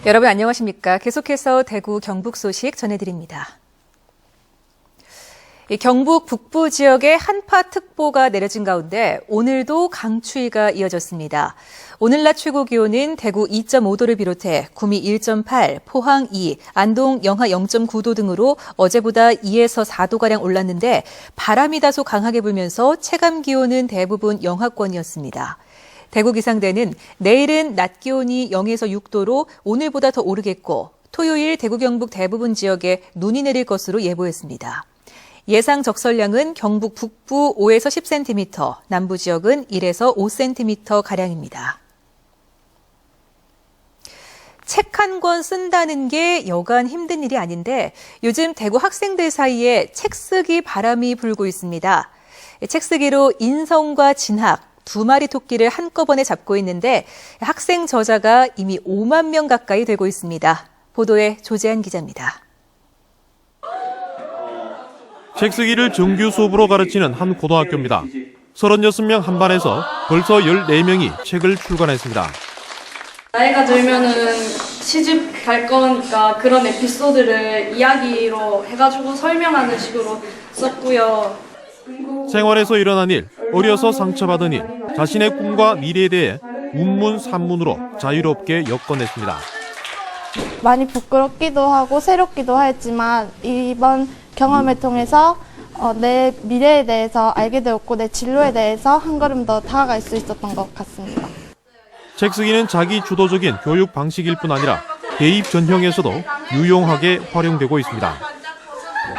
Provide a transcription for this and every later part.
여러분 안녕하십니까? 계속해서 대구 경북 소식 전해드립니다. 경북 북부 지역에 한파특보가 내려진 가운데 오늘도 강추위가 이어졌습니다. 오늘 낮 최고 기온은 대구 2.5도를 비롯해 구미 1.8, 포항 2, 안동 영하 0.9도 등으로 어제보다 2에서 4도가량 올랐는데 바람이 다소 강하게 불면서 체감 기온은 대부분 영하권이었습니다. 대구 기상대는 내일은 낮 기온이 0에서 6도로 오늘보다 더 오르겠고 토요일 대구 경북 대부분 지역에 눈이 내릴 것으로 예보했습니다. 예상 적설량은 경북 북부 5에서 10cm, 남부 지역은 1에서 5cm가량입니다. 책 한 권 쓴다는 게 여간 힘든 일이 아닌데 요즘 대구 학생들 사이에 책 쓰기 바람이 불고 있습니다. 책 쓰기로 인성과 진학, 두 마리 토끼를 한꺼번에 잡고 있는데 학생 저자가 이미 5만 명 가까이 되고 있습니다. 보도에 조재한 기자입니다. 책 쓰기를 정규 수업으로 가르치는 한 고등학교입니다. 36명 한 반에서 벌써 14명이 책을 출간했습니다. 나이가 들면은 시집 갈 거니까 그런 에피소드를 이야기로 해가지고 설명하는 식으로 썼고요. 생활에서 일어난 일, 어려서 상처받은 일, 자신의 꿈과 미래에 대해 운문산문으로 자유롭게 엮어냈습니다. 많이 부끄럽기도 하고 새롭기도 했지만 이번 경험을 통해서 내 미래에 대해서 알게 되었고 내 진로에 대해서 한 걸음 더 다가갈 수 있었던 것 같습니다. 책 쓰기는 자기 주도적인 교육 방식일 뿐 아니라 대입 전형에서도 유용하게 활용되고 있습니다.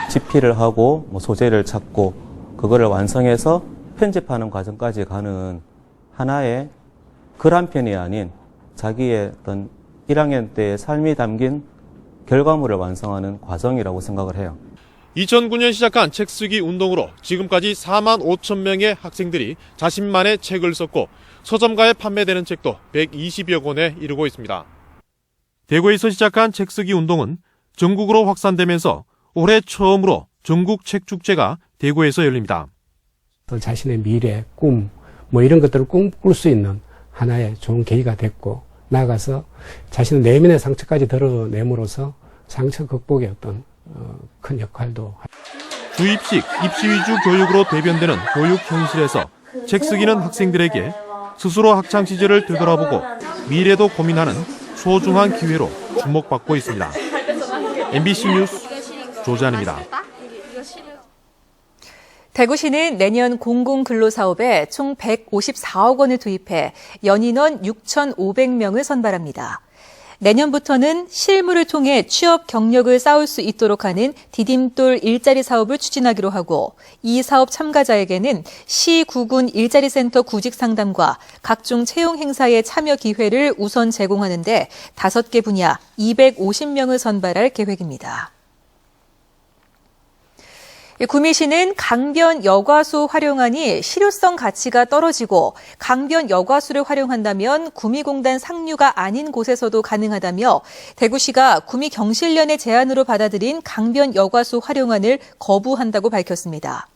집필을 하고 소재를 찾고 그거를 완성해서 편집하는 과정까지 가는 하나의 글 한 편이 아닌 자기의 어떤 1학년 때의 삶이 담긴 결과물을 완성하는 과정이라고 생각을 해요. 2009년 시작한 책 쓰기 운동으로 지금까지 4만 5천 명의 학생들이 자신만의 책을 썼고 서점가에 판매되는 책도 120여 권에 이르고 있습니다. 대구에서 시작한 책 쓰기 운동은 전국으로 확산되면서 올해 처음으로 전국 책축제가 대구에서 열립니다. 자신의 미래, 꿈, 이런 것들을 꿈꿀 수 있는 하나의 좋은 계기가 됐고 나아가서 자신의 내면의 상처까지 드러냄으로써 상처 극복의 어떤 큰 역할도. 주입식, 입시 위주 교육으로 대변되는 교육 현실에서 책 쓰기는 학생들에게 스스로 학창 시절을 되돌아보고 미래도 고민하는 소중한 기회로 주목받고 있습니다. MBC 뉴스 조재한입니다. 대구시는 내년 공공근로사업에 총 154억 원을 투입해 연인원 6,500명을 선발합니다. 내년부터는 실무를 통해 취업 경력을 쌓을 수 있도록 하는 디딤돌 일자리 사업을 추진하기로 하고 이 사업 참가자에게는 시 구군 일자리센터 구직 상담과 각종 채용 행사의 참여 기회를 우선 제공하는데 5개 분야 250명을 선발할 계획입니다. 구미시는 강변 여과수 활용안이 실효성 가치가 떨어지고 강변 여과수를 활용한다면 구미공단 상류가 아닌 곳에서도 가능하다며 대구시가 구미경실련의 제안으로 받아들인 강변 여과수 활용안을 거부한다고 밝혔습니다.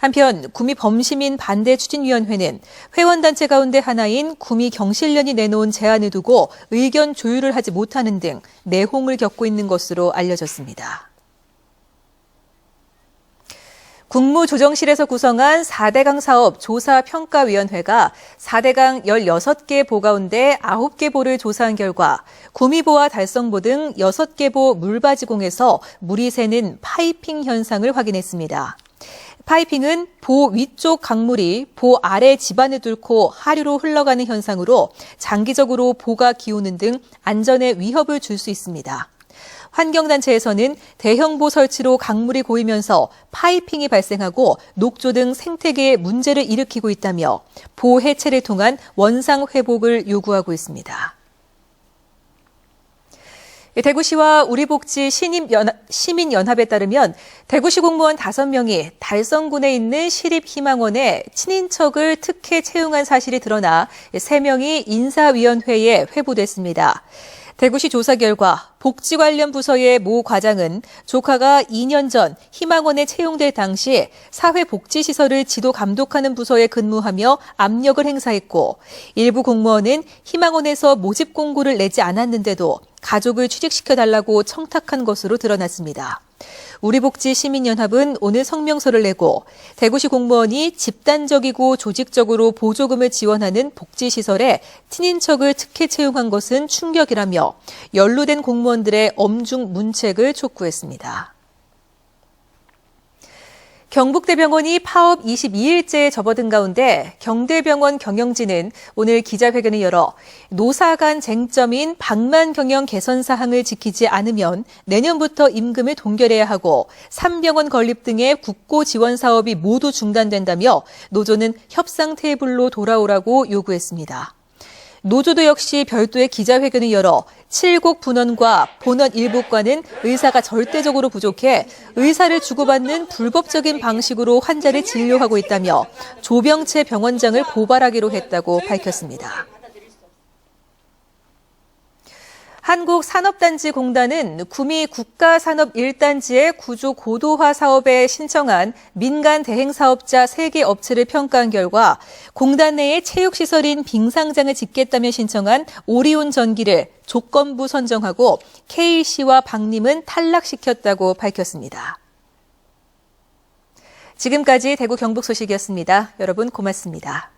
한편 구미범시민 반대추진위원회는 회원단체 가운데 하나인 구미경실련이 내놓은 제안을 두고 의견 조율을 하지 못하는 등 내홍을 겪고 있는 것으로 알려졌습니다. 국무조정실에서 구성한 4대강 사업 조사평가위원회가 4대강 16개 보 가운데 9개 보를 조사한 결과 구미보와 달성보 등 6개 보 물바지공에서 물이 새는 파이핑 현상을 확인했습니다. 파이핑은 보 위쪽 강물이 보 아래 지반을 뚫고 하류로 흘러가는 현상으로 장기적으로 보가 기우는 등 안전에 위협을 줄 수 있습니다. 환경단체에서는 대형보 설치로 강물이 고이면서 파이핑이 발생하고 녹조 등 생태계에 문제를 일으키고 있다며 보 해체를 통한 원상 회복을 요구하고 있습니다. 대구시와 우리복지 시민연합에 따르면 대구시 공무원 5명이 달성군에 있는 시립희망원에 친인척을 특혜 채용한 사실이 드러나 3명이 인사위원회에 회부됐습니다. 대구시 조사 결과 복지 관련 부서의 모 과장은 조카가 2년 전 희망원에 채용될 당시 사회복지시설을 지도 감독하는 부서에 근무하며 압력을 행사했고 일부 공무원은 희망원에서 모집 공고를 내지 않았는데도 가족을 취직시켜달라고 청탁한 것으로 드러났습니다. 우리복지시민연합은 오늘 성명서를 내고 대구시 공무원이 집단적이고 조직적으로 보조금을 지원하는 복지시설에 친인척을 특혜 채용한 것은 충격이라며 연루된 공무원들의 엄중 문책을 촉구했습니다. 경북대병원이 파업 22일째에 접어든 가운데 경대병원 경영진은 오늘 기자회견을 열어 노사 간 쟁점인 방만 경영 개선 사항을 지키지 않으면 내년부터 임금을 동결해야 하고 3병원 건립 등의 국고 지원 사업이 모두 중단된다며 노조는 협상 테이블로 돌아오라고 요구했습니다. 노조도 역시 별도의 기자회견을 열어 7곡 분원과 본원 일부과는 의사가 절대적으로 부족해 의사를 주고받는 불법적인 방식으로 환자를 진료하고 있다며 조병채 병원장을 고발하기로 했다고 밝혔습니다. 한국산업단지공단은 구미 국가산업 1단지의 구조 고도화 사업에 신청한 민간 대행사업자 3개 업체를 평가한 결과 공단 내에 체육시설인 빙상장을 짓겠다며 신청한 오리온 전기를 조건부 선정하고 KC와 박림은 탈락시켰다고 밝혔습니다. 지금까지 대구 경북 소식이었습니다. 여러분 고맙습니다.